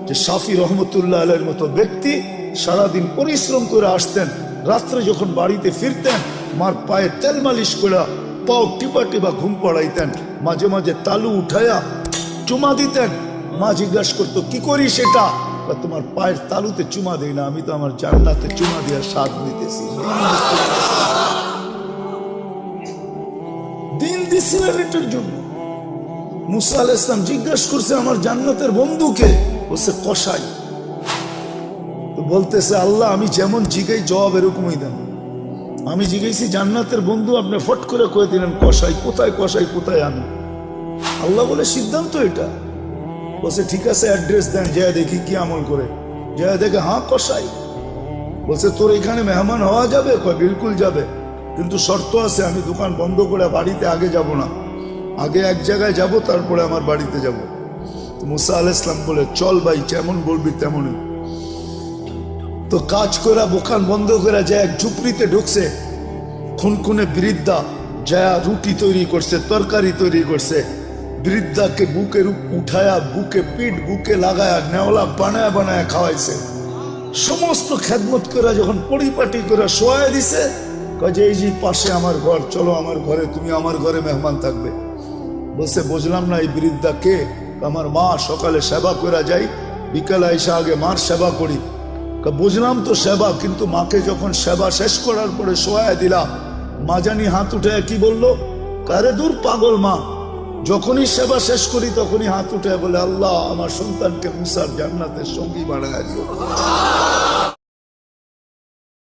যে শাফি রহমতুল্লাহ আলাইহির মতো ব্যক্তি সারাদিন পরিশ্রম করে আসতেন, রাত্রে যখন বাড়িতে ফিরতেন মার পায়ে তেল মালিশ করে পাও টিপা টিপা ঘুম পড়াইতেন, মাঝে মাঝে তালু উঠাইয়া চুমা দিতেন। মা জিজ্ঞাসা করতো কি করি সেটা? তোমার পায়ের তালুতে চুমা দেই না, আমি তো আমার জান্নাতে চুমা দেওয়ার স্বাদ নিতেছি। দিন দিছিলেন এটার জন্য। মুসা আলাইহিস সালাম জিজ্ঞাসা করছে আমার জান্নাতের বন্ধুকে, বলছে কসাই। তো বলতেছে আল্লাহ আমি যেমন জিগাই জবাব এরকমই দেন। আমি জিজ্ঞেসি জান্নাতের বন্ধু, আপনি ফট করে কয়ে দিলেন কসাই। কোথায় কসাই, কোথায় আমি? আল্লাহ বলে সিদ্ধান্ত এটা। বলছে ঠিক আছে অ্যাড্রেস দেন, যায় দেখি কি আমল করে। যায় দেখে হ্যাঁ কসাই। বলছে তোর এখানে মেহমান হওয়া যাবে? কয় বিলকুল যাবে, কিন্তু শর্ত আছে, আমি দোকান বন্ধ করে বাড়িতে আগে যাব না, আগে এক জায়গায় যাব তারপরে আমার বাড়িতে যাব। তো মুসা আলাইহিস সালাম বলে চল ভাই, যেমন বলবি তেমনই। তো কাজ করে দোকান বন্ধ করে যায় এক ঝুপড়িতে ঢুকছে। খুনখুনে বৃদ্ধা যায় রুটি তৈরি করছে, তরকারি তৈরি করছে। বৃদ্ধাকে বুকে উঠায়া বুকে পিঠ বুকে লাগায়া নেওলা বানায় বানায় খাওয়াইছে। সমস্ত খেদমত করে যখন পরিপাটি করে শোয়াই দিছে, কাজে এই যে পাশে আমার ঘর, চলো আমার ঘরে, তুমি আমার ঘরে মেহমান থাকবে। বলছে বুঝলাম না এই বৃদ্ধা কে? আমার মা, সকালে সেবা করে যাই, বিকালে আইসা আগে মার সেবা করি। বুঝলাম তো সেবা, কিন্তু মাকে যখন সেবা শেষ করার পরে শোয়া দিলাম, মা জানি হাত উঠে কি বললো, কারে দূর পাগল মা, যখনই সেবা শেষ করি তখনই হাত উঠে বলে আল্লাহ আমার সন্তানকে মুসার জান্নাতের সঙ্গী বানায় দিও।